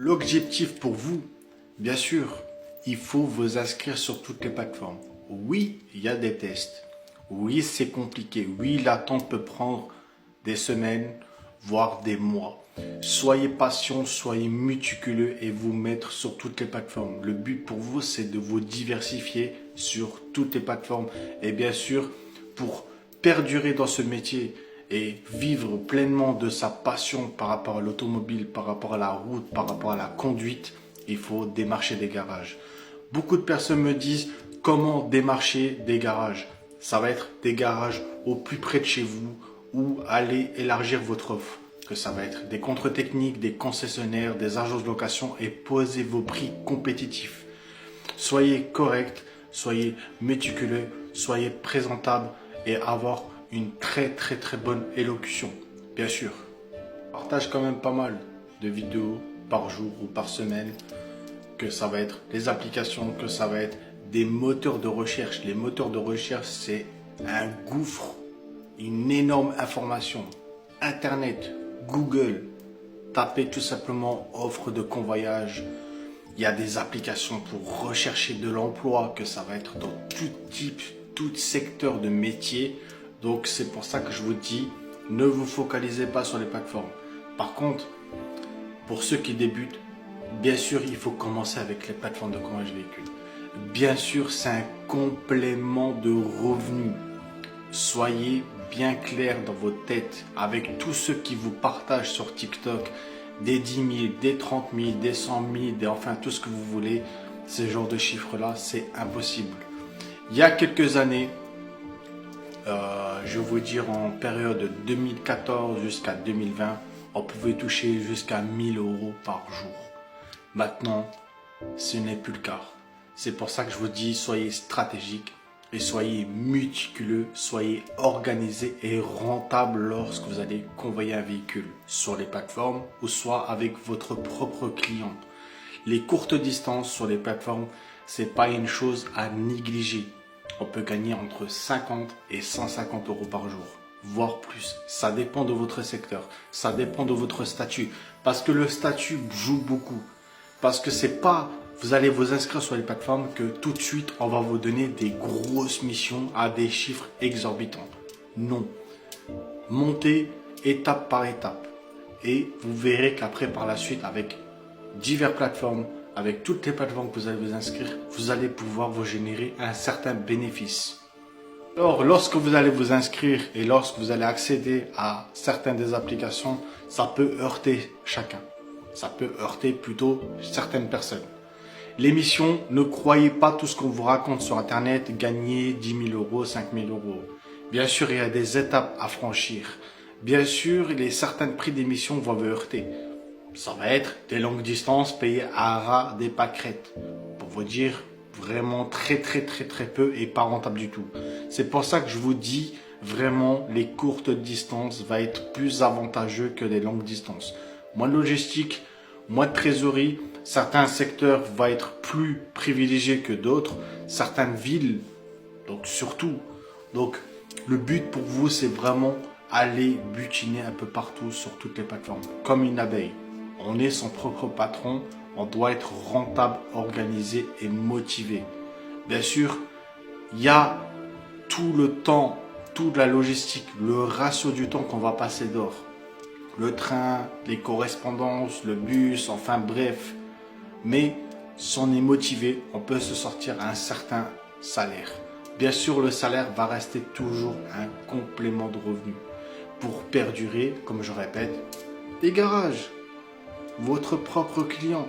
L'objectif pour vous, bien sûr, il faut vous inscrire sur toutes les plateformes. Oui, il y a des tests. Oui, c'est compliqué. Oui, l'attente peut prendre des semaines, voire des mois. Soyez patient, soyez méticuleux et vous mettre sur toutes les plateformes. Le but pour vous, c'est de vous diversifier sur toutes les plateformes. Et bien sûr, pour perdurer dans ce métier et vivre pleinement de sa passion par rapport à l'automobile, par rapport à la route, par rapport à la conduite, il faut démarcher des garages. Beaucoup de personnes me disent comment démarcher des garages. Ça va être des garages au plus près de chez vous ou aller élargir votre offre. Que ça va être des contrôles techniques, des concessionnaires, des agences de location et posez vos prix compétitifs. Soyez correct, soyez méticuleux, soyez présentable et avoir une très bonne élocution. Bien sûr, je partage quand même pas mal de vidéos par jour ou par semaine, que ça va être les applications, que ça va être des moteurs de recherche. Les moteurs de recherche, c'est un gouffre, une énorme information. Internet, Google, tapez tout simplement offre de convoyage. Il y a des applications pour rechercher de l'emploi, que ça va être dans tout type, tout secteur de métier. Donc c'est pour ça que je vous dis, ne vous focalisez pas sur les plateformes. Par contre, pour ceux qui débutent, bien sûr, il faut commencer avec les plateformes de convoyage véhicule. Bien sûr, c'est un complément de revenus. Soyez bien clair dans votre tête avec tous ceux qui vous partagent sur TikTok des 10 000, des 30 000, des 100 000, enfin tout ce que vous voulez. Ce genre de chiffres-là, c'est impossible. Il y a quelques années, je vais vous dire en période 2014 jusqu'à 2020, on pouvait toucher jusqu'à 1000 € par jour. Maintenant, ce n'est plus le cas. C'est pour ça que je vous dis, soyez stratégique et soyez méticuleux, soyez organisé et rentable lorsque vous allez convoyer un véhicule sur les plateformes ou soit avec votre propre client. Les courtes distances sur les plateformes, c'est pas une chose à négliger. On peut gagner entre 50 et 150 € par jour, voire plus. Ça dépend de votre secteur, ça dépend de votre statut, parce que le statut joue beaucoup. Parce que c'est pas, vous allez vous inscrire sur les plateformes que tout de suite on va vous donner des grosses missions à des chiffres exorbitants. Non. Montez étape par étape. Et vous verrez qu'après par la suite avec diverses plateformes, avec toutes les plateformes que vous allez vous inscrire, vous allez pouvoir vous générer un certain bénéfice. Alors, lorsque vous allez vous inscrire et lorsque vous allez accéder à certaines des applications, ça peut heurter chacun. Ça peut heurter plutôt certaines personnes. L'émission, ne croyez pas tout ce qu'on vous raconte sur Internet, gagner 10 000 €, 5 000 €. Bien sûr, il y a des étapes à franchir. Bien sûr, certains prix d'émission vont vous heurter. Ça va être des longues distances payées à ras des pâquerettes. Pour vous dire, vraiment très peu et pas rentable du tout. C'est pour ça que je vous dis, vraiment, les courtes distances vont être plus avantageux que les longues distances. Moins de logistique, moins de trésorerie, certains secteurs vont être plus privilégiés que d'autres, certaines villes, donc surtout. Donc le but pour vous, c'est vraiment aller butiner un peu partout sur toutes les plateformes, comme une abeille. On est son propre patron, on doit être rentable, organisé et motivé. Bien sûr, il y a tout le temps, toute la logistique, le ratio du temps qu'on va passer dehors. Le train, les correspondances, le bus, enfin bref. Mais si on est motivé, on peut se sortir à un certain salaire. Bien sûr, le salaire va rester toujours un complément de revenu. Pour perdurer, comme je répète, des garages, votre propre client.